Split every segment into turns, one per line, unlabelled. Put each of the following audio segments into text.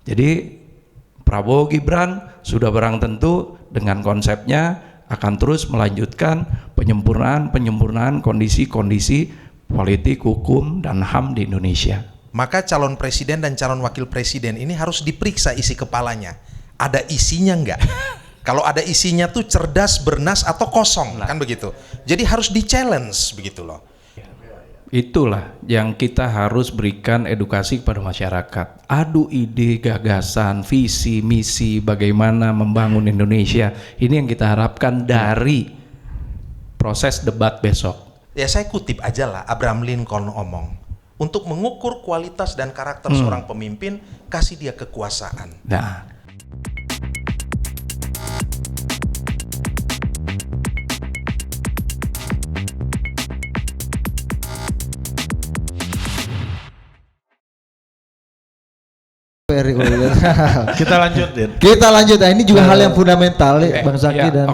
Jadi Prabowo Gibran sudah barang tentu dengan konsepnya akan terus melanjutkan penyempurnaan kondisi-kondisi politik, hukum, dan HAM di Indonesia.
Maka calon presiden dan calon wakil presiden ini harus diperiksa isi kepalanya. Ada isinya enggak? Kalau ada isinya tuh cerdas, bernas, atau kosong, kan begitu. Jadi harus di-challenge begitu loh.
Itulah yang kita harus berikan edukasi kepada masyarakat. Adu ide, gagasan, visi, misi, bagaimana membangun Indonesia. Ini yang kita harapkan dari proses debat besok.
Ya saya kutip aja lah, Abraham Lincoln ngomong, untuk mengukur kualitas dan karakter seorang pemimpin, kasih dia kekuasaan.
Nah,
Kita lanjut, Din.
Kita lanjut. Nah, ini juga hal yang fundamental ya, Bang Zaki dan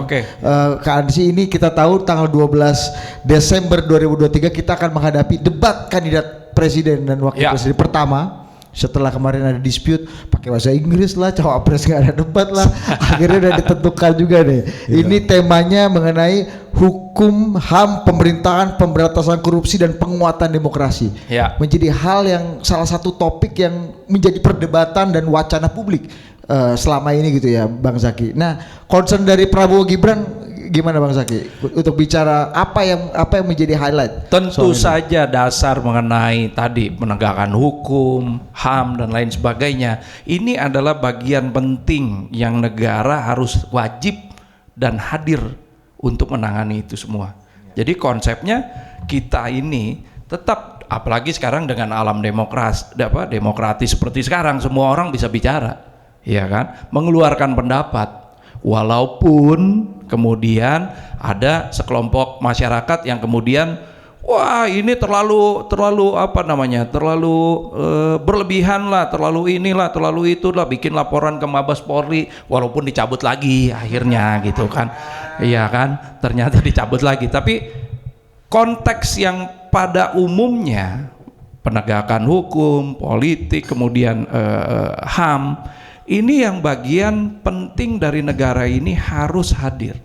Kak Ansi. Ini kita tahu tanggal 12 Desember 2023 kita akan menghadapi debat kandidat presiden dan wakil presiden pertama. Setelah kemarin ada dispute pakai bahasa Inggris lah, cawapres nggak ada debat lah, akhirnya udah ditentukan juga deh. Ini temanya mengenai hukum, HAM, pemerintahan, pemberantasan korupsi dan penguatan demokrasi. Menjadi hal yang salah satu topik yang menjadi perdebatan dan wacana publik selama ini gitu ya, Bang Zaki. Nah, concern dari Prabowo Gibran gimana Bang Zaki untuk bicara apa yang menjadi highlight?
Tentu saja dasar mengenai tadi penegakan hukum, HAM dan lain sebagainya. Ini adalah bagian penting yang negara harus wajib dan hadir untuk menangani itu semua. Jadi konsepnya kita ini tetap, apalagi sekarang dengan alam demokratis seperti sekarang, semua orang bisa bicara, ya kan, mengeluarkan pendapat. Walaupun kemudian ada sekelompok masyarakat yang kemudian wah ini terlalu berlebihan lah, terlalu inilah, terlalu itulah, bikin laporan ke Mabes Polri, walaupun dicabut lagi akhirnya gitu kan, iya kan, ternyata dicabut lagi. Tapi konteks yang pada umumnya penegakan hukum, politik, kemudian HAM, ini yang bagian penting dari negara ini harus hadir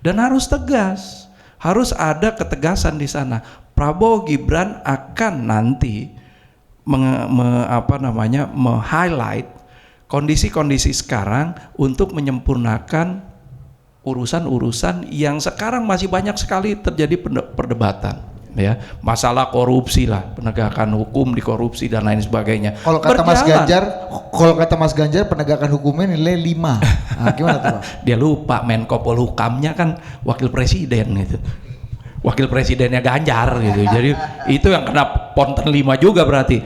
dan harus tegas, harus ada ketegasan di sana. Prabowo Gibran akan nanti meng-highlight kondisi-kondisi sekarang untuk menyempurnakan urusan-urusan yang sekarang masih banyak sekali terjadi perdebatan. Ya, masalah korupsi lah, penegakan hukum di korupsi dan lain sebagainya.
Kalau kata Mas Ganjar, penegakan hukumnya nilai 5. Nah, gimana tuh, Bang?
Dia lupa Menko Polhukamnya kan wakil presiden gitu. Wakil presidennya Ganjar gitu. Jadi itu yang kena ponten 5 juga berarti.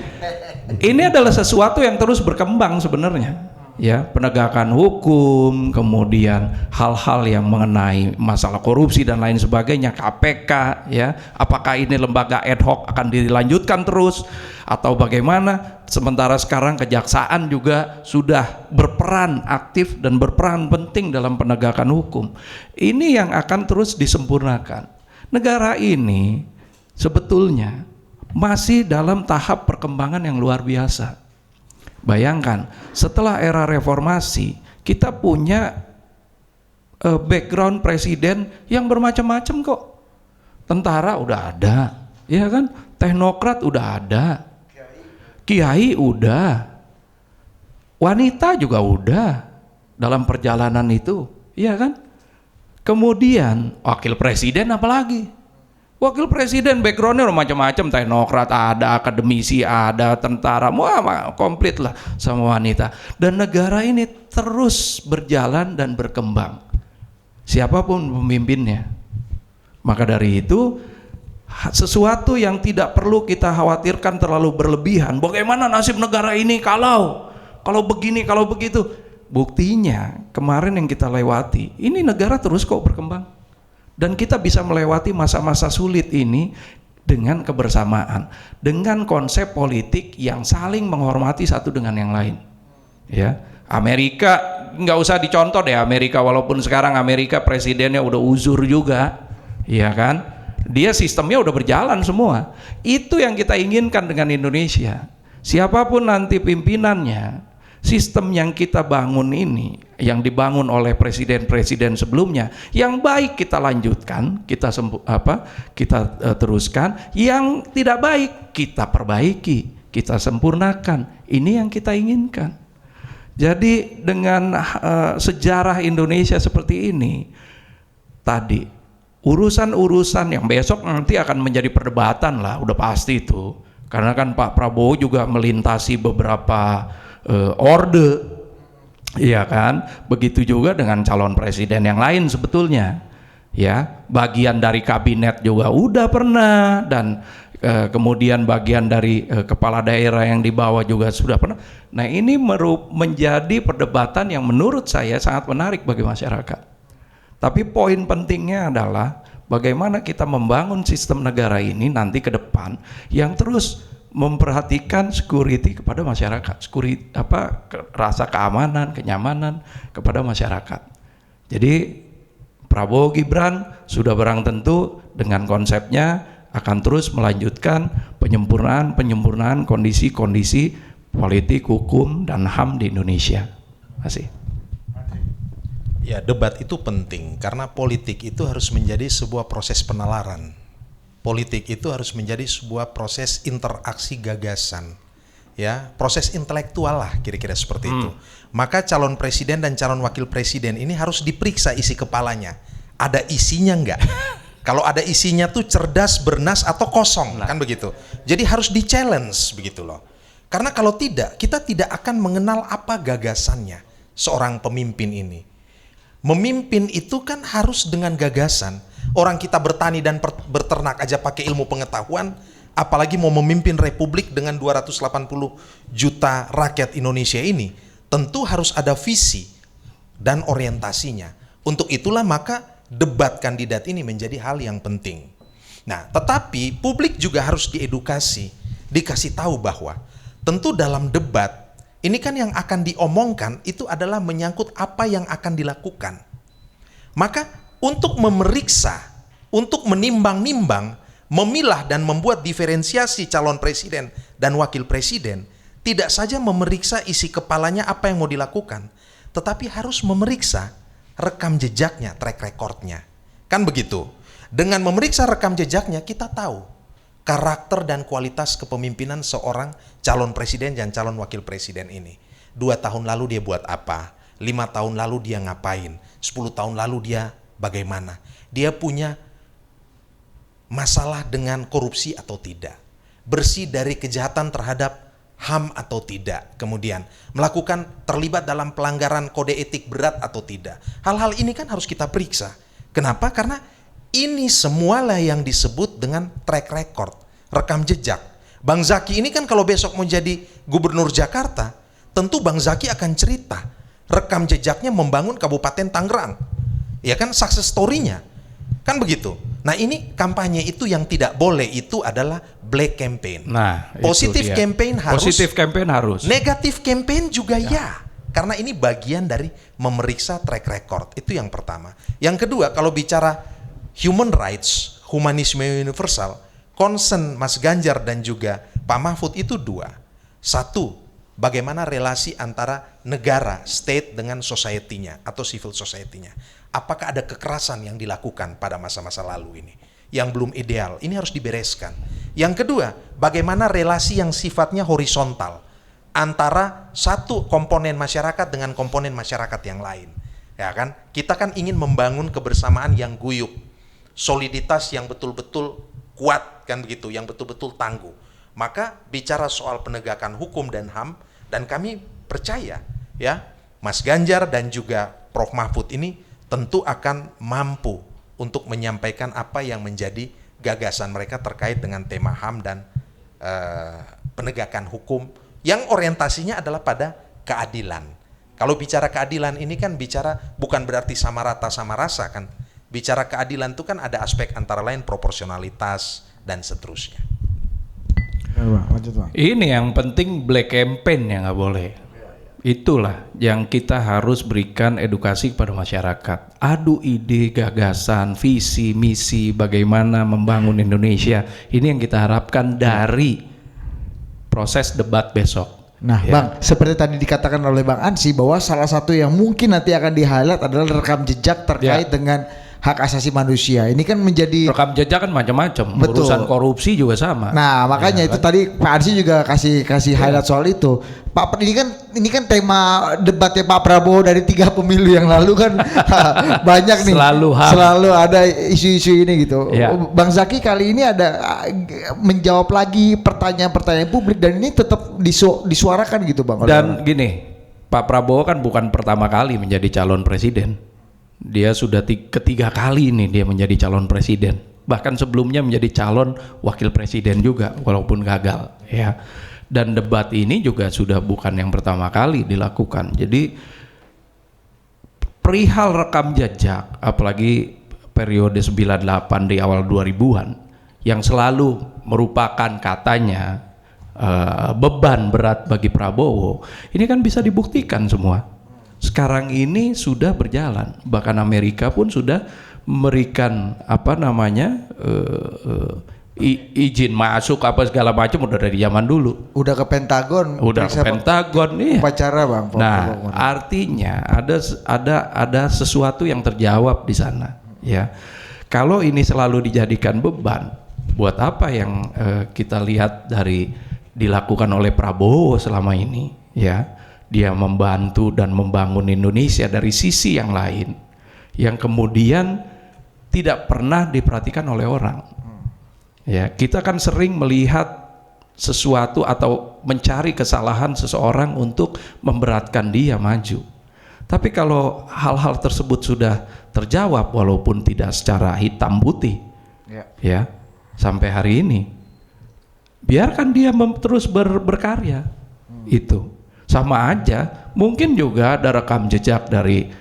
Ini adalah sesuatu yang terus berkembang sebenarnya. Ya, penegakan hukum, kemudian hal-hal yang mengenai masalah korupsi dan lain sebagainya, KPK, ya, apakah ini lembaga ad hoc akan dilanjutkan terus atau bagaimana? Sementara sekarang kejaksaan juga sudah berperan aktif dan berperan penting dalam penegakan hukum. Ini yang akan terus disempurnakan. Negara ini sebetulnya masih dalam tahap perkembangan yang luar biasa. Bayangkan, setelah era reformasi, kita punya background presiden yang bermacam-macam kok. Tentara udah ada, ya kan? Teknokrat udah ada, kiai udah, wanita juga udah dalam perjalanan itu, ya kan? Kemudian wakil presiden apalagi? Wakil presiden backgroundnya macam-macam, teknokrat ada, akademisi ada, tentara, wah komplit lah sama wanita. Dan negara ini terus berjalan dan berkembang, siapapun pemimpinnya. Maka dari itu sesuatu yang tidak perlu kita khawatirkan terlalu berlebihan. Bagaimana nasib negara ini kalau begini, kalau begitu. Buktinya kemarin yang kita lewati, ini negara terus kok berkembang. Dan kita bisa melewati masa-masa sulit ini dengan kebersamaan, dengan konsep politik yang saling menghormati satu dengan yang lain. Ya, Amerika nggak usah dicontoh deh. Amerika, walaupun sekarang Amerika presidennya udah uzur juga, ya kan? Dia sistemnya udah berjalan semua. Itu yang kita inginkan dengan Indonesia. Siapapun nanti pimpinannya, sistem yang kita bangun ini, yang dibangun oleh presiden-presiden sebelumnya, yang baik kita lanjutkan, kita teruskan, yang tidak baik kita perbaiki, kita sempurnakan. Ini yang kita inginkan. Jadi dengan sejarah Indonesia seperti ini, tadi urusan-urusan yang besok nanti akan menjadi perdebatan lah, udah pasti itu. Karena kan Pak Prabowo juga melintasi beberapa orde, iya kan? Begitu juga dengan calon presiden yang lain sebetulnya, ya. Bagian dari kabinet juga udah pernah, dan kemudian bagian dari kepala daerah yang di bawah juga sudah pernah. Nah, ini menjadi perdebatan yang menurut saya sangat menarik bagi masyarakat. Tapi poin pentingnya adalah bagaimana kita membangun sistem negara ini nanti ke depan yang terus memperhatikan security kepada masyarakat, rasa keamanan, kenyamanan kepada masyarakat. Jadi Prabowo Gibran sudah barang tentu dengan konsepnya akan terus melanjutkan penyempurnaan kondisi-kondisi politik, hukum, dan HAM di Indonesia. Terima kasih.
Ya, debat itu penting karena politik itu harus menjadi sebuah proses penalaran. Politik itu harus menjadi sebuah proses interaksi gagasan, ya, proses intelektual lah, kira-kira seperti itu. Maka calon presiden dan calon wakil presiden ini harus diperiksa isi kepalanya, ada isinya enggak? Kalau ada isinya tuh cerdas, bernas, atau kosong, kan begitu. Jadi harus di-challenge begitu loh. Karena kalau tidak, kita tidak akan mengenal apa gagasannya seorang pemimpin ini. Memimpin itu kan harus dengan gagasan. Orang kita bertani dan berternak aja pakai ilmu pengetahuan, apalagi mau memimpin republik dengan 280 juta rakyat Indonesia ini, tentu harus ada visi dan orientasinya. Untuk itulah maka debat kandidat ini menjadi hal yang penting. Nah, tetapi publik juga harus diedukasi, dikasih tahu bahwa tentu dalam debat ini kan yang akan diomongkan itu adalah menyangkut apa yang akan dilakukan. Maka untuk memeriksa, untuk menimbang-nimbang, memilah dan membuat diferensiasi calon presiden dan wakil presiden, tidak saja memeriksa isi kepalanya apa yang mau dilakukan, tetapi harus memeriksa rekam jejaknya, track recordnya. Kan begitu. Dengan memeriksa rekam jejaknya kita tahu karakter dan kualitas kepemimpinan seorang calon presiden dan calon wakil presiden ini. 2 tahun lalu dia buat apa? 5 tahun lalu dia ngapain? 10 tahun lalu dia bagaimana? Dia punya masalah dengan korupsi atau tidak? Bersih dari kejahatan terhadap HAM atau tidak? Kemudian melakukan terlibat dalam pelanggaran kode etik berat atau tidak? Hal-hal ini kan harus kita periksa. Kenapa? Karena ini semualah yang disebut dengan track record, rekam jejak. Bang Zaki ini kan kalau besok mau jadi gubernur Jakarta, tentu Bang Zaki akan cerita rekam jejaknya membangun Kabupaten Tangerang. Ya kan, success story-nya. Kan begitu. Nah, ini kampanye itu yang tidak boleh, itu adalah black campaign.
Nah,
positive campaign harus.
Positive campaign harus.
Negatif campaign juga ya. Karena ini bagian dari memeriksa track record. Itu yang pertama. Yang kedua, kalau bicara human rights, humanisme universal, concern Mas Ganjar dan juga Pak Mahfud itu 2. 1, bagaimana relasi antara negara, state dengan society-nya atau civil society-nya. Apakah ada kekerasan yang dilakukan pada masa-masa lalu ini yang belum ideal? Ini harus dibereskan. Yang kedua, bagaimana relasi yang sifatnya horizontal antara satu komponen masyarakat dengan komponen masyarakat yang lain. Ya kan? Kita kan ingin membangun kebersamaan yang guyup, soliditas yang betul-betul kuat, kan begitu, yang betul-betul tangguh. Maka bicara soal penegakan hukum dan HAM, dan kami percaya ya Mas Ganjar dan juga Prof Mahfud ini tentu akan mampu untuk menyampaikan apa yang menjadi gagasan mereka terkait dengan tema HAM dan penegakan hukum yang orientasinya adalah pada keadilan. Kalau bicara keadilan ini kan bicara bukan berarti sama rata sama rasa kan. Bicara keadilan itu kan ada aspek antara lain proporsionalitas dan seterusnya.
Ini yang penting black campaign yang nggak boleh. Itulah yang kita harus berikan edukasi kepada masyarakat. Adu ide, gagasan, visi, misi, bagaimana membangun Indonesia. Ini yang kita harapkan dari proses debat besok.
Nah, Bang, seperti tadi dikatakan oleh Bang Ansy bahwa salah satu yang mungkin nanti akan di-highlight adalah rekam jejak terkait dengan hak asasi manusia. Ini kan menjadi
rekam jejak kan macam-macam.
Betul.
Urusan korupsi juga sama.
Nah, makanya itu tadi Pak Ansy juga kasih highlight soal itu. Pak, ini kan tema debatnya Pak Prabowo dari 3 pemilu yang lalu kan banyak nih. Selalu ada isu-isu ini gitu. Bang Zaky kali ini ada menjawab lagi pertanyaan-pertanyaan publik dan ini tetap disuarakan gitu, Bang.
Dan gini, Pak Prabowo kan bukan pertama kali menjadi calon presiden. Dia sudah ketiga kali ini dia menjadi calon presiden. Bahkan sebelumnya menjadi calon wakil presiden juga walaupun gagal ya. Dan debat ini juga sudah bukan yang pertama kali dilakukan. Jadi perihal rekam jejak apalagi periode 98 di awal 2000-an yang selalu merupakan katanya beban berat bagi Prabowo, ini kan bisa dibuktikan semua. Sekarang ini sudah berjalan, bahkan Amerika pun sudah memberikan izin masuk apa segala macam udah dari zaman dulu.
Udah ke Pentagon.
Iya.
Upacara, Bang.
Nah, artinya ada sesuatu yang terjawab di sana, ya. Kalau ini selalu dijadikan beban, buat apa yang kita lihat dari dilakukan oleh Prabowo selama ini, ya? Dia membantu dan membangun Indonesia dari sisi yang lain yang kemudian tidak pernah diperhatikan oleh orang. Ya, kita kan sering melihat sesuatu atau mencari kesalahan seseorang untuk memberatkan dia maju. Tapi kalau hal-hal tersebut sudah terjawab walaupun tidak secara hitam putih, ya sampai hari ini, biarkan dia terus berkarya. Itu. Sama aja, mungkin juga ada rekam jejak dari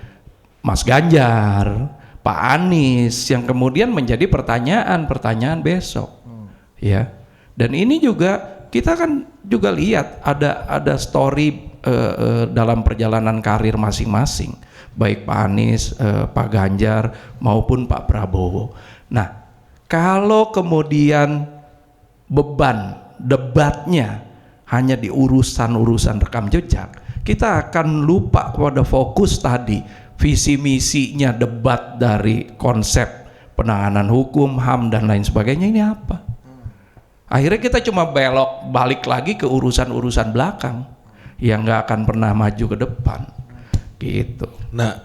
Mas Ganjar, Pak Anies yang kemudian menjadi pertanyaan besok, ya. Dan ini juga kita kan juga lihat ada story dalam perjalanan karir masing-masing, baik Pak Anies, Pak Ganjar maupun Pak Prabowo. Nah, kalau kemudian beban debatnya hanya di urusan rekam jejak, kita akan lupa pada fokus tadi, visi misinya debat dari konsep penanganan hukum, HAM dan lain sebagainya ini apa? Akhirnya kita cuma belok balik lagi ke urusan belakang yang nggak akan pernah maju ke depan, gitu.
Nah,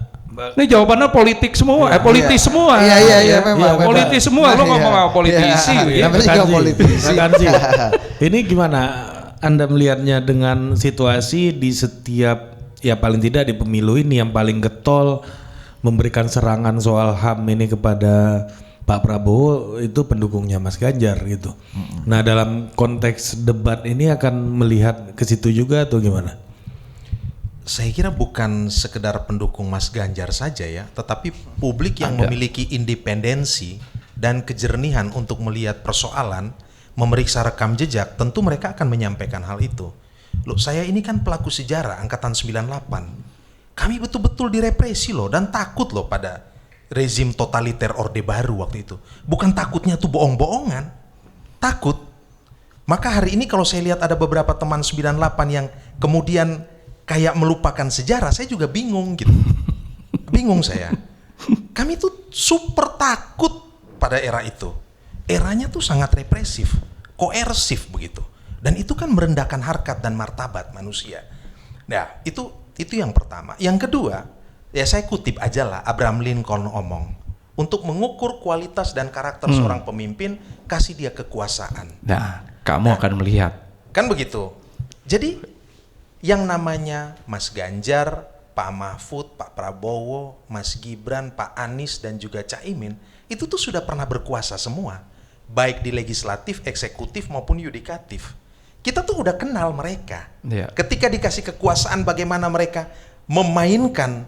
ini jawabannya politik semua, politis semua.
Iya, memang.
Politis semua, lo ngomong apa politisi?
Namanya politisi.
Ini gimana Anda melihatnya dengan situasi di setiap, ya paling tidak di pemilu ini yang paling getol memberikan serangan soal HAM ini kepada Pak Prabowo itu pendukungnya Mas Ganjar gitu. Nah, dalam konteks debat ini akan melihat ke situ juga atau gimana?
Saya kira bukan sekedar pendukung Mas Ganjar saja ya, tetapi publik yang memiliki independensi dan kejernihan untuk melihat persoalan, memeriksa rekam jejak, tentu mereka akan menyampaikan hal itu. Loh, saya ini kan pelaku sejarah angkatan 98. Kami betul-betul direpresi loh dan takut loh pada rezim totaliter Orde Baru waktu itu. Bukan takutnya tuh bohong-bohongan. Takut. Maka hari ini kalau saya lihat ada beberapa teman 98 yang kemudian kayak melupakan sejarah, saya juga bingung gitu. Bingung saya. Kami tuh super takut pada era itu. Eranya tuh sangat represif, koersif begitu. Dan itu kan merendahkan harkat dan martabat manusia. Nah, itu yang pertama. Yang kedua, ya saya kutip aja lah Abraham Lincoln ngomong. Untuk mengukur kualitas dan karakter seorang pemimpin, kasih dia kekuasaan.
Nah, kamu akan melihat.
Kan begitu. Jadi, yang namanya Mas Ganjar, Pak Mahfud, Pak Prabowo, Mas Gibran, Pak Anies, dan juga Caimin, itu tuh sudah pernah berkuasa semua. Baik di legislatif, eksekutif maupun yudikatif. Kita tuh udah kenal mereka. Ketika dikasih kekuasaan bagaimana mereka memainkan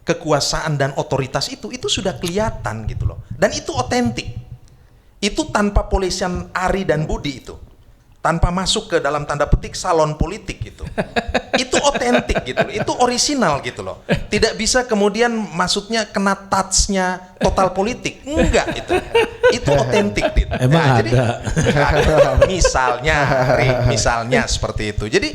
kekuasaan dan otoritas itu sudah kelihatan gitu loh. Dan itu otentik. Itu tanpa polisian Ari dan Budi itu. tanpa masuk ke dalam tanda petik salon politik gitu. Itu otentik gitu, itu orisinal gitu loh. Tidak bisa kemudian maksudnya kena touch-nya total politik, enggak itu. Itu otentik gitu.
Emang
jadi, misalnya seperti itu. Jadi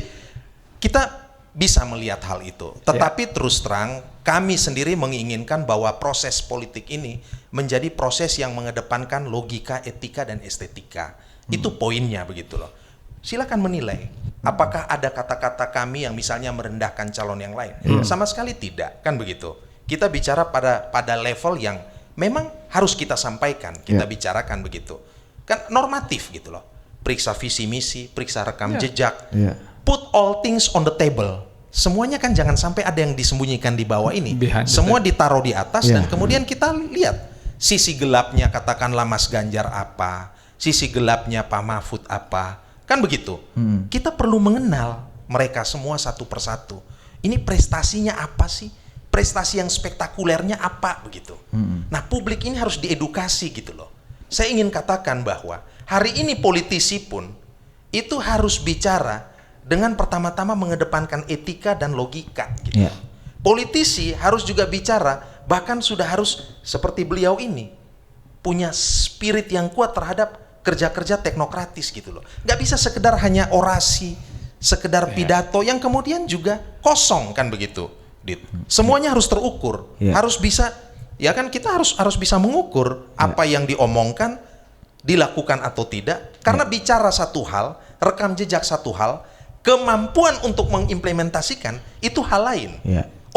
kita bisa melihat hal itu. Tetapi terus terang kami sendiri menginginkan bahwa proses politik ini menjadi proses yang mengedepankan logika, etika dan estetika. Itu poinnya begitu loh. Silakan menilai apakah ada kata-kata kami yang misalnya merendahkan calon yang lain. Sama sekali tidak, kan begitu. Kita bicara pada level yang memang harus kita sampaikan, kita bicarakan begitu. Kan normatif gitu loh. Periksa visi misi, periksa rekam jejak. Put all things on the table. Semuanya kan jangan sampai ada yang disembunyikan di bawah ini. Semua ditaruh di atas dan kemudian kita lihat sisi gelapnya katakanlah Mas Ganjar apa, sisi gelapnya Pak Mahfud apa, kan begitu. Kita perlu mengenal mereka semua satu persatu. Ini prestasinya apa sih? Prestasi yang spektakulernya apa begitu. Nah, publik ini harus diedukasi gitu loh. Saya ingin katakan bahwa hari ini politisi pun itu harus bicara dengan pertama-tama mengedepankan etika dan logika gitu. Politisi harus juga bicara, bahkan sudah harus seperti beliau ini punya spirit yang kuat terhadap kerja-kerja teknokratis gitu loh. Nggak bisa sekedar hanya orasi, sekedar pidato yang kemudian juga kosong kan begitu. Semuanya harus terukur, harus bisa, ya kan kita harus bisa mengukur apa yang diomongkan dilakukan atau tidak. Karena bicara satu hal, rekam jejak satu hal, kemampuan untuk mengimplementasikan itu hal lain.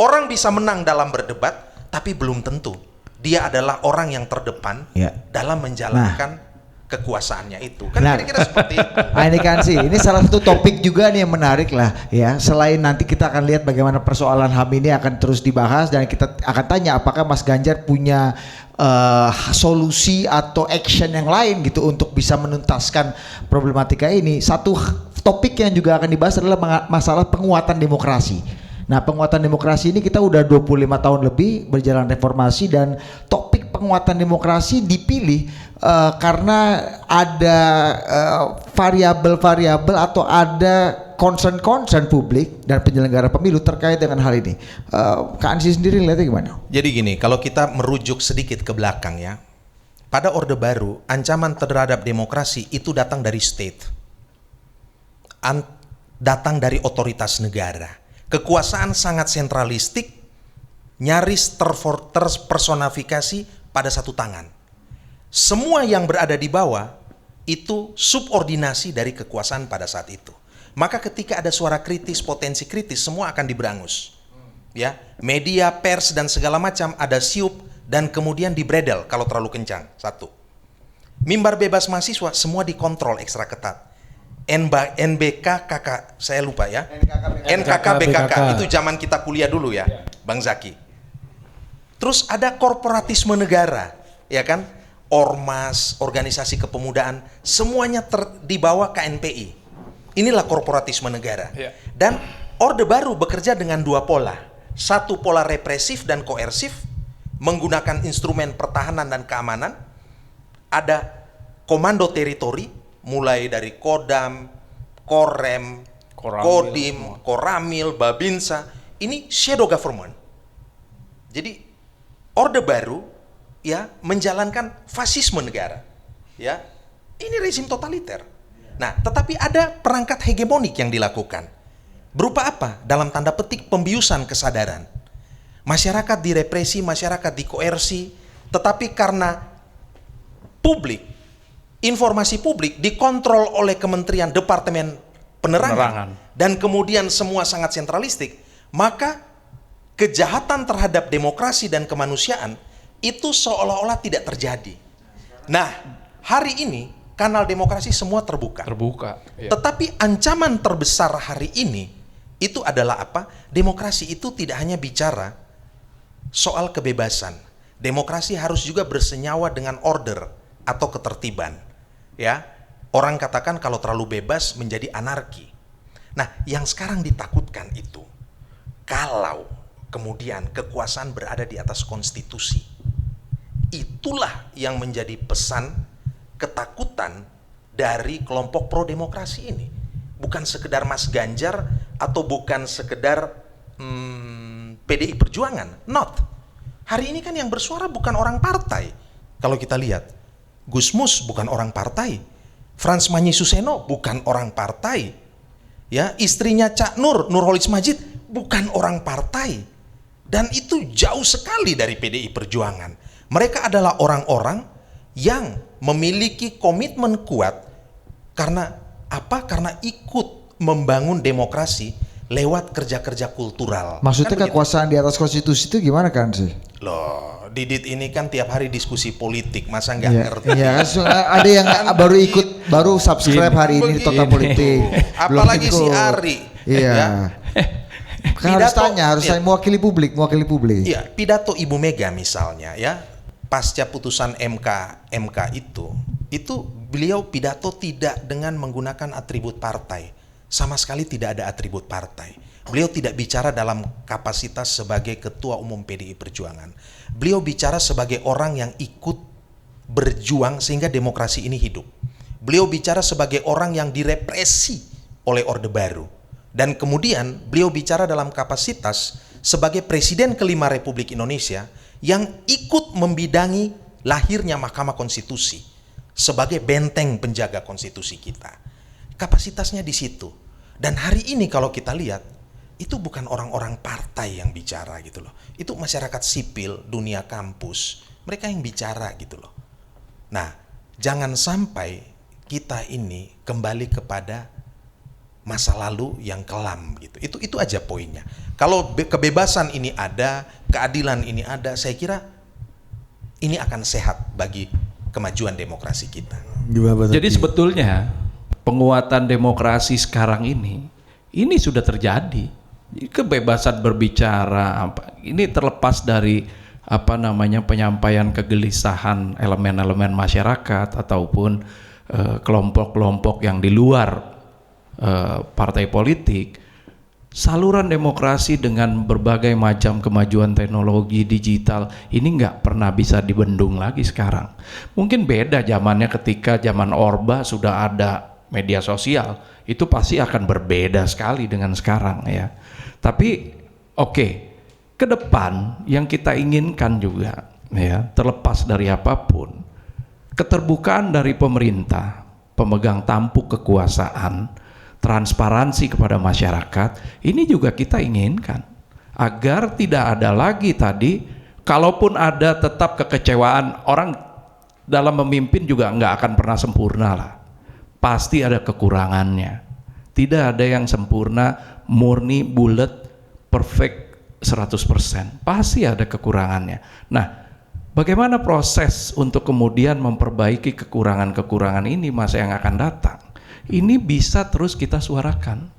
Orang bisa menang dalam berdebat, tapi belum tentu dia adalah orang yang terdepan dalam menjalankan kekuasaannya itu. Kan kira-kira seperti itu.
Nah, ini kan sih, ini salah satu topik juga nih yang menarik lah ya. Selain nanti kita akan lihat bagaimana persoalan HAM ini akan terus dibahas dan kita akan tanya apakah Mas Ganjar punya solusi atau action yang lain gitu untuk bisa menuntaskan problematika ini. Satu topik yang juga akan dibahas adalah masalah penguatan demokrasi. Nah, penguatan demokrasi ini kita udah 25 tahun lebih berjalan reformasi dan topik penguatan demokrasi dipilih karena ada variabel-variabel atau ada concern publik dan penyelenggara pemilu terkait dengan hal ini. Kak Ansi sendiri lihatnya gimana?
Jadi gini, kalau kita merujuk sedikit ke belakang ya, pada Orde Baru ancaman terhadap demokrasi itu datang dari state, datang dari otoritas negara. Kekuasaan sangat sentralistik, nyaris terpersonifikasi pada satu tangan. Semua yang berada di bawah itu subordinasi dari kekuasaan pada saat itu. Maka ketika ada suara kritis, potensi kritis, semua akan diberangus. Ya, media, pers dan segala macam ada siup dan kemudian dibredel kalau terlalu kencang. Satu. Mimbar bebas mahasiswa semua dikontrol ekstra ketat. NBK KK saya lupa ya. NKK BKK itu zaman kita kuliah dulu ya, Bang Zaki. Terus ada korporatisme negara, ya kan? Ormas, organisasi kepemudaan, semuanya di bawah KNPI. Inilah korporatisme negara. Dan Orde Baru bekerja dengan dua pola. Satu pola represif dan koersif, menggunakan instrumen pertahanan dan keamanan. Ada komando teritori, mulai dari Kodam, Korem, Kodim, Koramil, Babinsa. Ini shadow government. Jadi Orde Baru ya menjalankan fasisme negara. Ya. Ini rezim totaliter. Nah, tetapi ada perangkat hegemonik yang dilakukan. Berupa apa? Dalam tanda petik pembiusan kesadaran. Masyarakat direpresi, masyarakat dikoersi, tetapi karena publik, informasi publik dikontrol oleh Kementerian Departemen Penerangan. Dan kemudian semua sangat sentralistik, maka kejahatan terhadap demokrasi dan kemanusiaan itu seolah-olah tidak terjadi. Nah, hari ini kanal demokrasi semua terbuka. Ya. Tetapi ancaman terbesar hari ini itu adalah apa? Demokrasi itu tidak hanya bicara soal kebebasan. Demokrasi harus juga bersenyawa dengan order atau ketertiban. Ya, orang katakan kalau terlalu bebas menjadi anarki. Nah, yang sekarang ditakutkan itu kalau kemudian kekuasaan berada di atas konstitusi. Itulah yang menjadi pesan ketakutan dari kelompok pro demokrasi ini. Bukan sekedar Mas Ganjar atau bukan sekedar PDI Perjuangan, not. Hari ini kan yang bersuara bukan orang partai. Kalau kita lihat, Gusmus bukan orang partai, Frans Manyi Suseno bukan orang partai, ya, istrinya Cak Nurholis Majid bukan orang partai, dan itu jauh sekali dari PDI Perjuangan. Mereka adalah orang-orang yang memiliki komitmen kuat karena apa? Karena ikut membangun demokrasi lewat kerja-kerja kultural.
Maksudnya
kan
kekuasaan di atas konstitusi itu gimana kan sih?
Loh, Didit ini kan tiap hari diskusi politik, masa nggak ngerti?
Iya, ada yang baru ikut, baru subscribe hari ini Total Politik.
Apalagi si Ari.
Iya.
Ya.
Harus tanya mewakili publik.
Iya, pidato Ibu Mega misalnya, ya, pasca putusan MK itu beliau pidato tidak dengan menggunakan atribut partai, sama sekali tidak ada atribut partai. Beliau tidak bicara dalam kapasitas sebagai ketua umum PDI Perjuangan. Beliau bicara sebagai orang yang ikut berjuang sehingga demokrasi ini hidup. Beliau bicara sebagai orang yang direpresi oleh Orde Baru. Dan kemudian beliau bicara dalam kapasitas sebagai Presiden kelima Republik Indonesia yang ikut membidangi lahirnya Mahkamah Konstitusi sebagai benteng penjaga konstitusi kita. Kapasitasnya di situ. Dan hari ini kalau kita lihat, itu bukan orang-orang partai yang bicara gitu loh. Itu masyarakat sipil, dunia kampus, mereka yang bicara gitu loh. Nah, jangan sampai kita ini kembali kepada masa lalu yang kelam gitu. Itu aja poinnya. Kalau kebebasan ini ada, keadilan ini ada, saya kira ini akan sehat bagi kemajuan demokrasi kita.
Jadi sebetulnya penguatan demokrasi sekarang ini sudah terjadi. Kebebasan berbicara ini terlepas dari penyampaian kegelisahan elemen-elemen masyarakat ataupun kelompok-kelompok yang di luar partai politik. Saluran demokrasi dengan berbagai macam kemajuan teknologi digital ini nggak pernah bisa dibendung lagi sekarang. Mungkin beda zamannya ketika zaman Orba sudah ada media sosial, itu pasti akan berbeda sekali dengan sekarang ya. Tapi ke depan yang kita inginkan juga ya, terlepas dari apapun, keterbukaan dari pemerintah, pemegang tampuk kekuasaan, transparansi kepada masyarakat, ini juga kita inginkan agar tidak ada lagi tadi, kalaupun ada tetap kekecewaan, orang dalam memimpin juga nggak akan pernah sempurna lah, pasti ada kekurangannya. Tidak ada yang sempurna, murni, bulat, perfect 100%. Pasti ada kekurangannya. Nah, bagaimana proses untuk kemudian memperbaiki kekurangan-kekurangan ini masa yang akan datang? Ini bisa terus kita suarakan.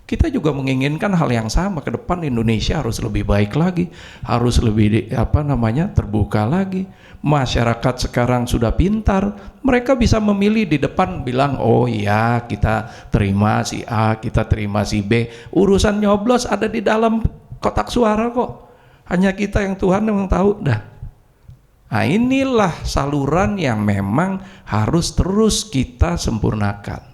Kita juga menginginkan hal yang sama ke depan. Indonesia harus lebih baik lagi, harus lebih terbuka lagi. Masyarakat sekarang sudah pintar, mereka bisa memilih di depan, bilang oh iya kita terima si A, kita terima si B. Urusan nyoblos ada di dalam kotak suara kok. Hanya kita yang Tuhan yang tahu dah. Nah, inilah saluran yang memang harus terus kita sempurnakan.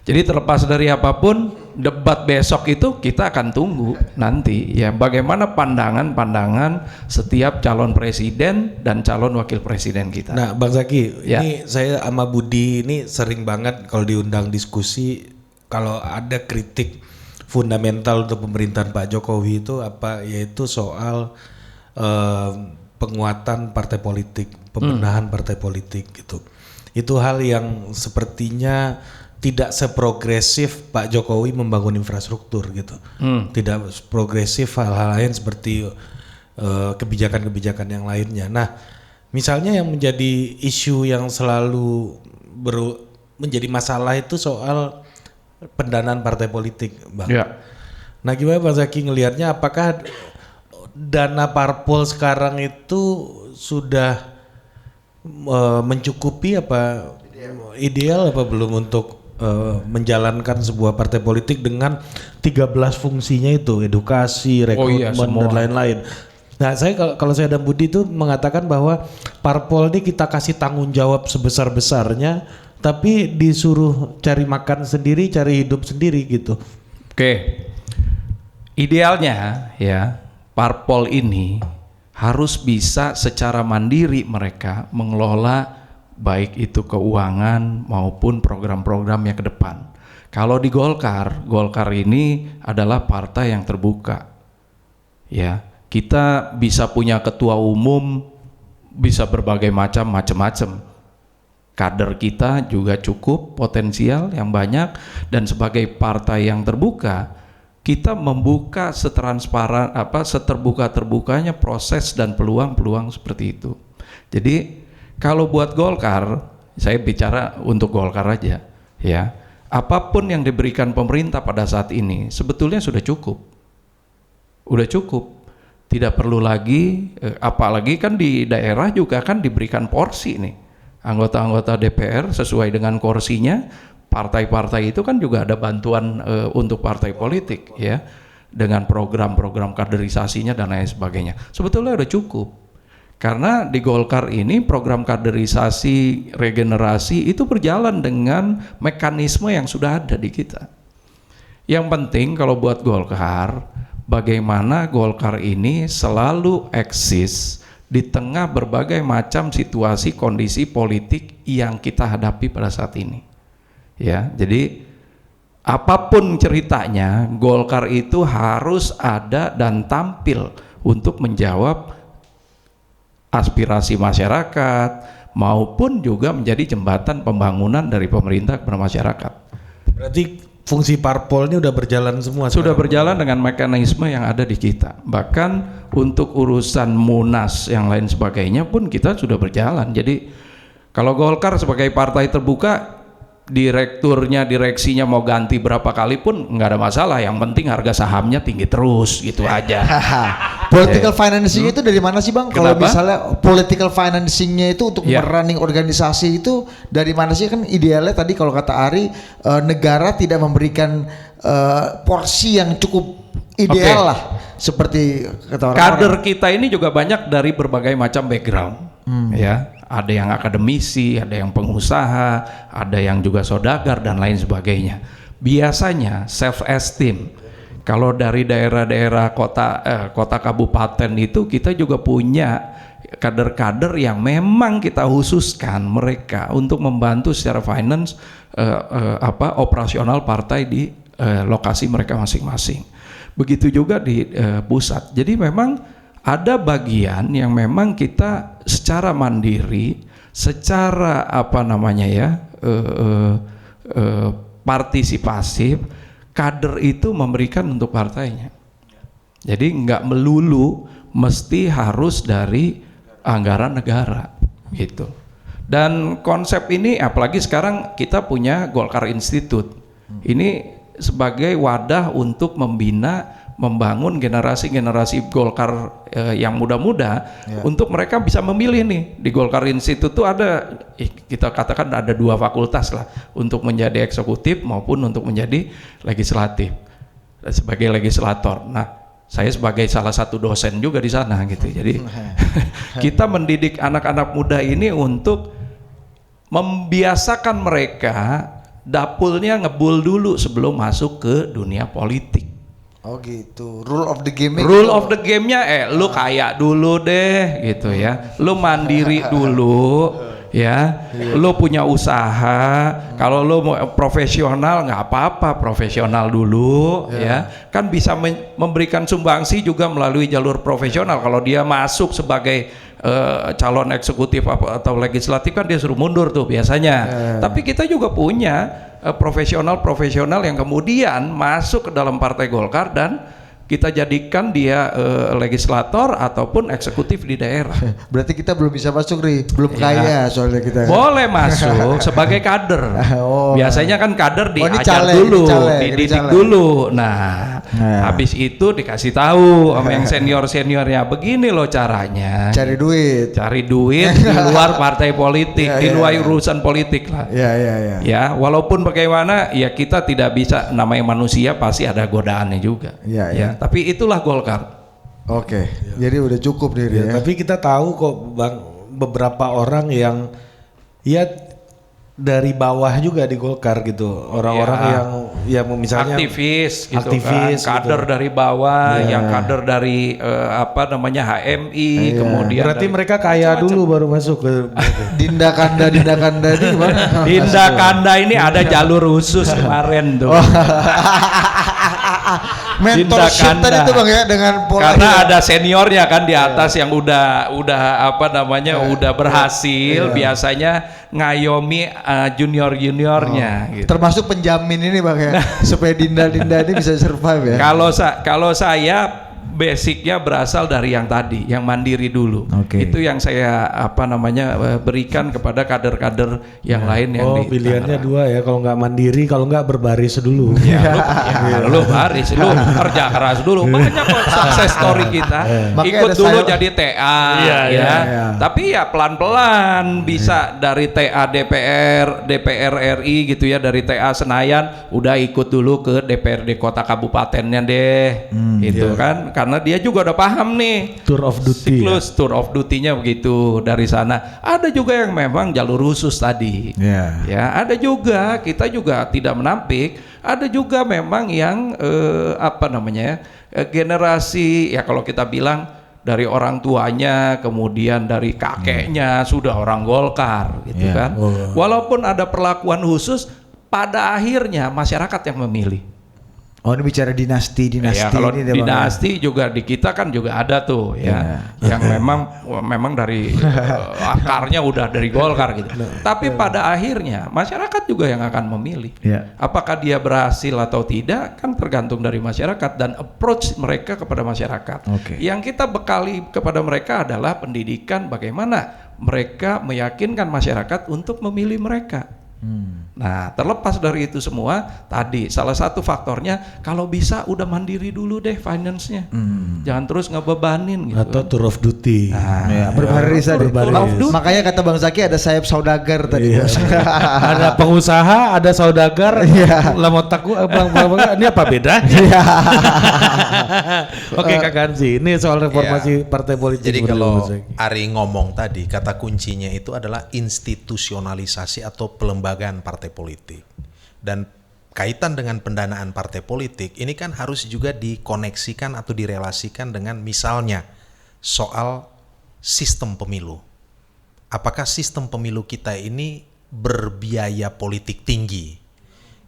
Jadi terlepas dari apapun, debat besok itu kita akan tunggu nanti ya, bagaimana pandangan-pandangan setiap calon presiden dan calon wakil presiden kita.
Nah, Bang Zaki,
ya.
Ini saya sama Budi ini sering banget kalau diundang diskusi, kalau ada kritik fundamental untuk pemerintahan Pak Jokowi itu yaitu soal penguatan partai politik, pembenahan partai politik gitu. Itu hal yang sepertinya tidak seprogresif Pak Jokowi membangun infrastruktur gitu. Tidak progresif hal-hal lain seperti kebijakan-kebijakan yang lainnya. Nah, misalnya yang menjadi isu yang selalu menjadi masalah itu soal pendanaan partai politik, Bang.
Ya.
Nah, gimana Bang Zaki ngelihatnya, apakah dana parpol sekarang itu sudah mencukupi apa ideal apa belum untuk menjalankan sebuah partai politik dengan 13 fungsinya itu, edukasi, rekrutmen dan lain-lain. Nah, saya kalau saya dan Budi itu mengatakan bahwa parpol ini kita kasih tanggung jawab sebesar-besarnya, tapi disuruh cari makan sendiri, cari hidup sendiri gitu.
Oke. Idealnya ya, parpol ini harus bisa secara mandiri mereka mengelola baik itu keuangan maupun program-programnya ke depan. Kalau di Golkar ini adalah partai yang terbuka. Ya, kita bisa punya ketua umum, bisa berbagai macam-macam. Kader kita juga cukup potensial yang banyak, dan sebagai partai yang terbuka, kita membuka seterbuka-terbukanya proses dan peluang-peluang seperti itu. Jadi kalau buat Golkar, saya bicara untuk Golkar aja ya, apapun yang diberikan pemerintah pada saat ini sebetulnya sudah cukup. Tidak perlu lagi, apalagi kan di daerah juga kan diberikan porsi nih. Anggota-anggota DPR sesuai dengan kursinya, partai-partai itu kan juga ada bantuan untuk partai politik ya, dengan program-program kaderisasinya dan lain sebagainya. Sebetulnya udah cukup, karena di Golkar ini program kaderisasi, regenerasi itu berjalan dengan mekanisme yang sudah ada di kita. Yang penting kalau buat Golkar, bagaimana Golkar ini selalu eksis di tengah berbagai macam situasi kondisi politik yang kita hadapi pada saat ini. Ya, jadi apapun ceritanya, Golkar itu harus ada dan tampil untuk menjawab aspirasi masyarakat maupun juga menjadi jembatan pembangunan dari pemerintah kepada masyarakat.
Berarti fungsi parpol ini udah berjalan semua?
Sudah berjalan dengan mekanisme yang ada di kita. Bahkan untuk urusan Munas yang lain sebagainya pun kita sudah berjalan. Jadi kalau Golkar sebagai partai terbuka, direksinya mau ganti berapa kali pun nggak ada masalah. Yang penting harga sahamnya tinggi terus gitu aja.
Political financing itu dari mana sih Bang? Kalau
Kenapa?
misalnya political financingnya itu untuk merunning organisasi itu dari mana sih? Kan idealnya tadi kalau kata Ari, negara tidak memberikan porsi yang cukup ideal lah, seperti kata orang-orang.
Kader kita ini juga banyak dari berbagai macam background, ya. Ada yang akademisi, ada yang pengusaha, ada yang juga saudagar dan lain sebagainya. Biasanya self esteem. Kalau dari daerah-daerah kota kabupaten itu kita juga punya kader-kader yang memang kita khususkan mereka untuk membantu secara finance operasional partai di lokasi mereka masing-masing. Begitu juga di pusat. Jadi memang ada bagian yang memang kita secara mandiri, secara partisipasif, kader itu memberikan untuk partainya. Jadi nggak melulu mesti harus dari anggaran negara gitu. Dan konsep ini apalagi sekarang kita punya Golkar Institute. Ini sebagai wadah untuk membangun generasi-generasi Golkar yang muda-muda untuk mereka bisa memilih nih. Di Golkar Institute itu ada, kita katakan ada 2 fakultas lah, untuk menjadi eksekutif maupun untuk menjadi legislatif sebagai legislator. Nah, saya sebagai salah satu dosen juga di sana gitu. Jadi kita mendidik anak-anak muda ini untuk membiasakan mereka dapulnya ngebul dulu sebelum masuk ke dunia politik.
Oh gitu, rule of the game.
Rule of the game-nya lu kaya dulu deh gitu ya. Lu mandiri dulu ya. Lu punya usaha. Kalau lu mau profesional nggak apa-apa, profesional dulu ya. Kan bisa memberikan sumbangsi juga melalui jalur profesional. Kalau dia masuk sebagai calon eksekutif atau legislatif kan dia suruh mundur tuh biasanya. Tapi kita juga punya profesional-profesional yang kemudian masuk ke dalam Partai Golkar dan kita jadikan dia legislator ataupun eksekutif di daerah.
Berarti kita belum bisa masuk, belum kaya soalnya kita.
Boleh masuk sebagai kader. Biasanya kan kader diajar dulu, dididik dulu. Nah, habis itu dikasih tahu sama yang senior-seniornya, begini loh caranya.
Cari duit
di luar partai politik, di luar urusan politik lah. Ya, walaupun bagaimana ya kita tidak bisa, namanya manusia pasti ada godaannya juga. Ya. Tapi itulah Golkar.
Oke, jadi udah cukup nih ya.
Tapi kita tahu kok Bang, beberapa orang yang ya dari bawah juga di Golkar gitu, orang-orang yang misalnya
aktivis gitu
aktivis
kan, kader
gitu.
dari bawah, yang kader dari HMI, kemudian
berarti
dari
mereka kaya
macam-macam.
dulu baru masuk ke
Dinda Kanda ini gimana?
Dinda Kanda ini ada jalur khusus kemarin tuh.
Mentorship
Dinda
tadi
Kanda.
tuh Bang ya dengan pola
Karena ada seniornya kan di atas yang udah berhasil, biasanya ngayomi juniornya gitu.
termasuk penjamin ini Bang ya supaya Dinda ini bisa survive ya.
Kalau saya basicnya berasal dari yang tadi, yang mandiri dulu.
Oke.
Itu yang saya berikan kepada kader-kader yang lain yang di
pilihannya
Tangerang.
2 ya, kalau nggak mandiri, kalau nggak berbaris dulu.
Lu baris, lu kerja keras dulu. Banyak kok success story kita.
Makanya
Ikut
ada
dulu
saya-
jadi TA,
Iya,
ya.
iya.
Tapi ya pelan-pelan bisa dari TA DPR RI gitu ya, dari TA Senayan, udah ikut dulu ke DPRD kota kabupatennya deh, gitu kan. Karena dia juga udah paham nih.
Tour of duty.
Siklus tour of duty-nya begitu dari sana. Ada juga yang memang jalur khusus tadi.
Ya.
Ya, ada juga, kita juga tidak menampik, ada juga memang yang generasi ya kalau kita bilang dari orang tuanya, kemudian dari kakeknya sudah orang Golkar gitu
Ya.
kan. Walaupun ada perlakuan khusus, pada akhirnya masyarakat yang memilih.
Oh ini bicara dinasti
Ya, kalau
ini deh, Bang, ya.
dinasti juga di kita kan juga ada tuh ya, yang memang dari akarnya udah dari Golkar gitu. Tapi pada akhirnya masyarakat juga yang akan memilih.
Ya.
Apakah dia berhasil atau tidak kan tergantung dari masyarakat dan approach mereka kepada masyarakat.
Oke.
Yang kita bekali kepada mereka adalah pendidikan, bagaimana mereka meyakinkan masyarakat untuk memilih mereka. Nah, terlepas dari itu semua, tadi salah satu faktornya kalau bisa udah mandiri dulu deh finance-nya, jangan terus ngebebanin gitu.
Atau tour of duty.
Ya, berbaris tadi.
Berbaris.
Makanya kata Bang Zaki ada sayap saudagar tadi.
Iya.
Bos.
Ada pengusaha, ada saudagar. Lah otakku ini apa bedanya? Oke Kak Gansi, ini soal reformasi partai politik.
Jadi
menurut
kalau
Bang Zaki.
Ari ngomong tadi, kata kuncinya itu adalah institusionalisasi atau pelembagaan partai politik. Dan kaitan dengan pendanaan partai politik, ini kan harus juga dikoneksikan atau direlasikan dengan misalnya soal sistem pemilu. Apakah sistem pemilu kita ini berbiaya politik tinggi?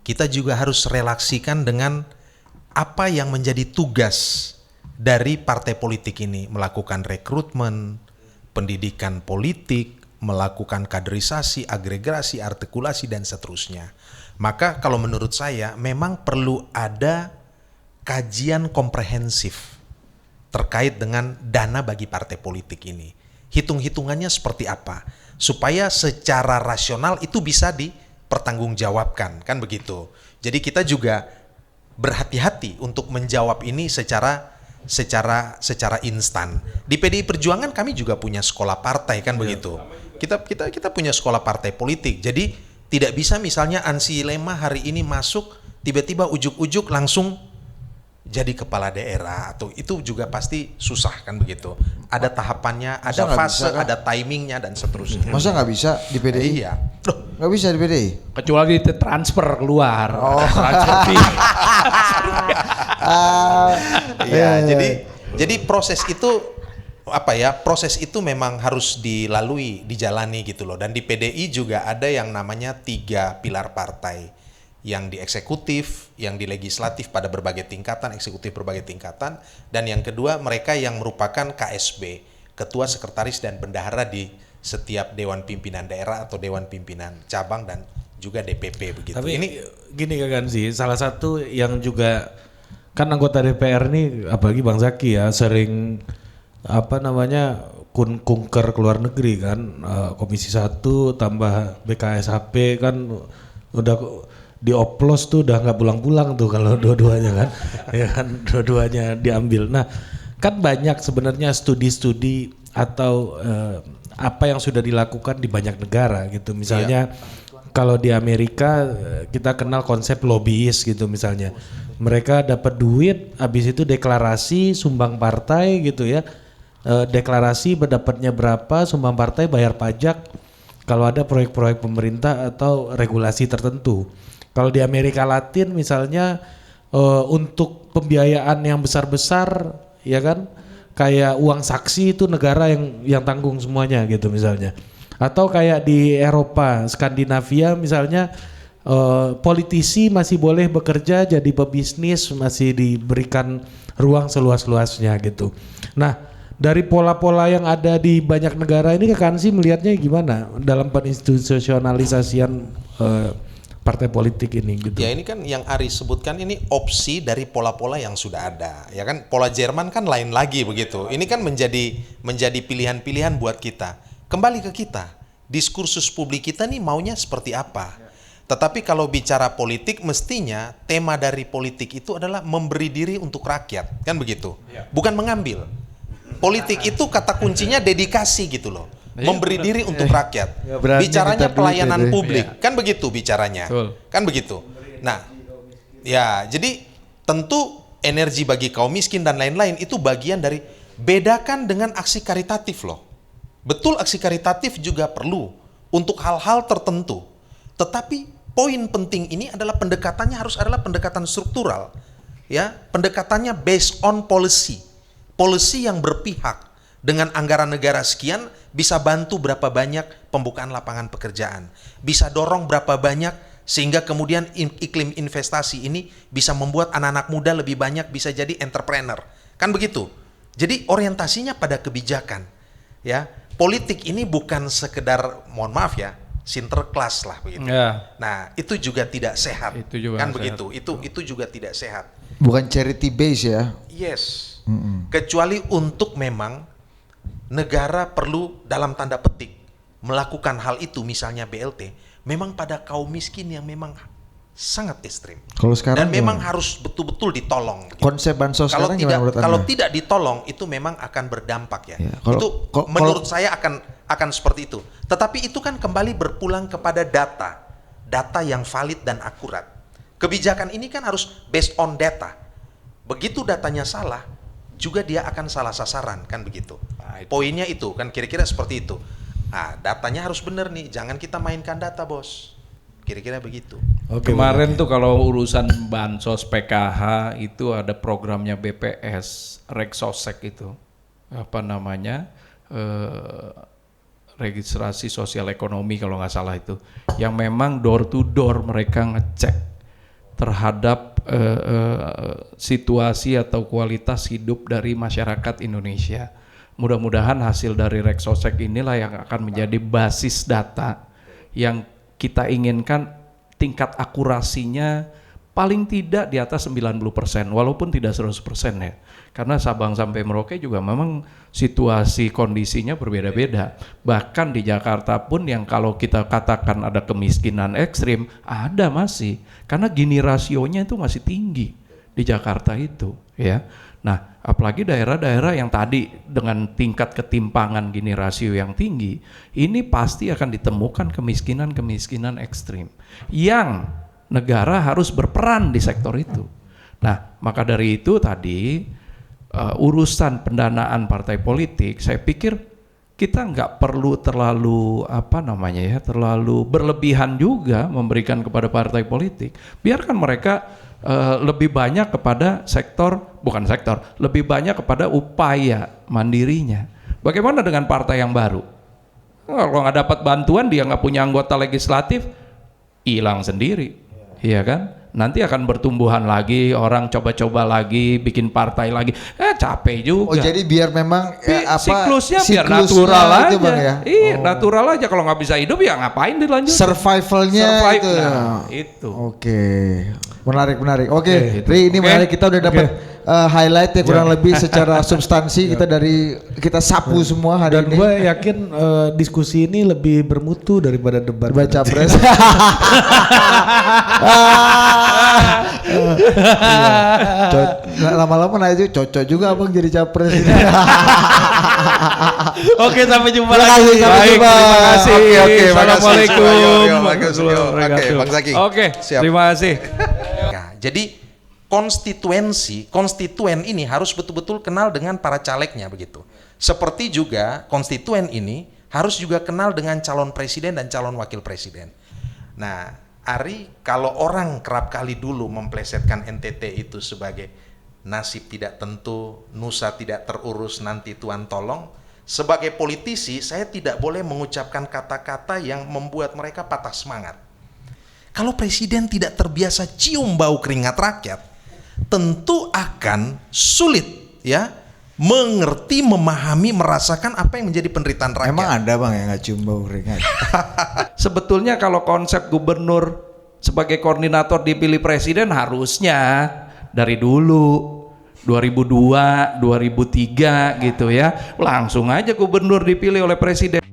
Kita juga harus relaksikan dengan apa yang menjadi tugas dari partai politik ini, melakukan rekrutmen, pendidikan politik, melakukan kaderisasi, agregasi, artikulasi, dan seterusnya. Maka kalau menurut saya memang perlu ada kajian komprehensif terkait dengan dana bagi partai politik ini. Hitung-hitungannya seperti apa? Supaya secara rasional itu bisa dipertanggungjawabkan, kan begitu. Jadi kita juga berhati-hati untuk menjawab ini secara instan. Di PDI Perjuangan kami juga punya sekolah partai, kan begitu. Kita punya sekolah partai politik. Jadi tidak bisa misalnya Ansi Lema hari ini masuk tiba-tiba ujuk-ujuk langsung jadi kepala daerah, atau itu juga pasti susah, kan begitu. Ada tahapannya, ada
nggak
fase,
bisa, kan?
ada timingnya dan seterusnya.
Masa nggak bisa di PDI?
Iya. Loh,
Nggak bisa di PDI?
Kecuali transfer keluar. Transfer fee.
Iya, jadi proses itu proses itu memang harus dijalani gitu loh. Dan di PDI juga ada yang namanya 3 pilar partai, yang di eksekutif, yang di legislatif pada berbagai tingkatan, eksekutif berbagai tingkatan, dan yang kedua mereka yang merupakan KSB, ketua, sekretaris, dan bendahara di setiap dewan pimpinan daerah atau dewan pimpinan cabang dan juga DPP begitu.
Tapi
Ini
gini kan sih, salah satu yang juga kan anggota DPR nih, apalagi Bang Zaki ya, sering kunker ke luar negeri kan, Komisi 1 tambah BKSHP kan udah dioplos tuh, udah nggak pulang-pulang tuh kalau dua-duanya kan, ya kan, dua-duanya diambil. Nah kan banyak sebenarnya studi-studi atau apa yang sudah dilakukan di banyak negara gitu, misalnya. Kalau di Amerika kita kenal konsep lobbyis gitu misalnya. Mereka dapat duit, habis itu deklarasi sumbang partai gitu ya. Deklarasi berdapatnya berapa, sumbang partai bayar pajak. kalau ada proyek-proyek pemerintah atau regulasi tertentu. Kalau di Amerika Latin misalnya untuk pembiayaan yang besar-besar, ya kan, kayak uang saksi itu negara yang tanggung semuanya gitu misalnya. Atau kayak di Eropa, Skandinavia misalnya, politisi masih boleh bekerja jadi pebisnis, masih diberikan ruang seluas-luasnya gitu. Nah, dari pola-pola yang ada di banyak negara ini, Kak Ansy melihatnya gimana dalam peninstitusionalisasian partai politik ini gitu?
Ya ini kan yang Ari sebutkan ini opsi dari pola-pola yang sudah ada, ya kan. Pola Jerman kan lain lagi begitu. Ini kan menjadi pilihan-pilihan buat kita. Kembali ke kita, diskursus publik kita nih maunya seperti apa. Tetapi kalau bicara politik, mestinya tema dari politik itu adalah memberi diri untuk rakyat, kan begitu. Bukan mengambil. Politik itu kata kuncinya dedikasi gitu loh. Memberi diri untuk rakyat. Bicaranya pelayanan publik. Kan begitu bicaranya. Kan begitu. Nah, ya jadi tentu energi bagi kaum miskin dan lain-lain itu bagian dari, bedakan dengan aksi karitatif loh. Betul, aksi karitatif juga perlu untuk hal-hal tertentu. Tetapi poin penting ini adalah pendekatannya harus adalah pendekatan struktural. Ya, pendekatannya based on policy. Policy yang berpihak, dengan anggaran negara sekian bisa bantu berapa banyak pembukaan lapangan pekerjaan, bisa dorong berapa banyak sehingga kemudian iklim investasi ini bisa membuat anak-anak muda lebih banyak bisa jadi entrepreneur, kan begitu. Jadi orientasinya pada kebijakan, ya. Politik ini bukan sekedar, mohon maaf ya, sinterklas lah begitu. Nah itu juga tidak sehat, kan begitu. Itu juga tidak sehat.
Bukan charity base ya?
Yes. Kecuali untuk memang negara perlu dalam tanda petik melakukan hal itu, misalnya BLT, memang pada kaum miskin yang memang sangat ekstrim.
Kalau sekarang
dan memang harus betul-betul ditolong. Gitu.
Konsep bansos sekarang gimana menurut Anda?
Kalau tidak ditolong itu memang akan berdampak ya.
Kalau,
menurut saya akan seperti itu. Tetapi itu kan kembali berpulang kepada data yang valid dan akurat. Kebijakan ini kan harus based on data. Begitu datanya salah, juga dia akan salah sasaran, kan begitu. Poinnya itu kan kira-kira seperti itu. Nah, datanya harus benar nih, jangan kita mainkan data, bos. Kira-kira begitu.
Kemarin tuh kalau urusan bansos PKH itu ada programnya BPS, Reksosek itu, apa namanya, registrasi sosial ekonomi kalau nggak salah itu, yang memang door to door mereka ngecek terhadap situasi atau kualitas hidup dari masyarakat Indonesia. Mudah-mudahan hasil dari Reksosek inilah yang akan menjadi basis data yang kita inginkan, tingkat akurasinya paling tidak di atas 90%, walaupun tidak 100% ya. Karena Sabang sampai Merauke juga memang situasi kondisinya berbeda-beda. Bahkan di Jakarta pun yang kalau kita katakan ada kemiskinan ekstrim, ada masih. Karena Gini rasionya itu masih tinggi di Jakarta itu, ya. Nah, apalagi daerah-daerah yang tadi dengan tingkat ketimpangan Gini rasio yang tinggi, ini pasti akan ditemukan kemiskinan ekstrim yang negara harus berperan di sektor itu. Nah, maka dari itu tadi urusan pendanaan partai politik, saya pikir kita nggak perlu terlalu terlalu berlebihan juga memberikan kepada partai politik. Biarkan mereka lebih banyak kepada lebih banyak kepada upaya mandirinya. Bagaimana dengan partai yang baru? Kalau nggak dapat bantuan, dia nggak punya anggota legislatif, hilang sendiri, iya kan? Nanti akan bertumbuhan lagi, orang coba-coba lagi, bikin partai lagi, capek juga.
Oh jadi biar memang
siklusnya biar natural
itu
aja,
Bang, ya?
Iya natural aja. Kalau nggak bisa hidup ya ngapain dilanjut?
Survivalnya itu.
Itu.
Oke, menarik. Oke, Ri, ini menarik, kita udah dapat highlight ya kurang lebih secara substansi kita sapu semua hari
dan
ini. Dan
gue yakin diskusi ini lebih bermutu daripada debat
capres. Lama-lama aja cocok juga abang jadi capres.
Oke, sampai jumpa
lagi.
Terima kasih.
Oke,
Assalamualaikum.
Oke, Bang Zaki.
Oke, terima kasih.
Nah, jadi konstituen ini harus betul-betul kenal dengan para calegnya begitu. Seperti juga konstituen ini harus juga kenal dengan calon presiden dan calon wakil presiden. Nah, Ari, kalau orang kerap kali dulu memplesetkan NTT itu sebagai nasib tidak tentu, nusa tidak terurus, nanti Tuhan tolong. Sebagai politisi, saya tidak boleh mengucapkan kata-kata yang membuat mereka patah semangat. Kalau presiden tidak terbiasa cium bau keringat rakyat, tentu akan sulit ya mengerti, memahami, merasakan apa yang menjadi penderitaan rakyat.
Emang ada bang yang nggak cium bau keringat?
Sebetulnya kalau konsep gubernur sebagai koordinator dipilih presiden harusnya dari dulu 2002, 2003 gitu ya, langsung aja gubernur dipilih oleh presiden.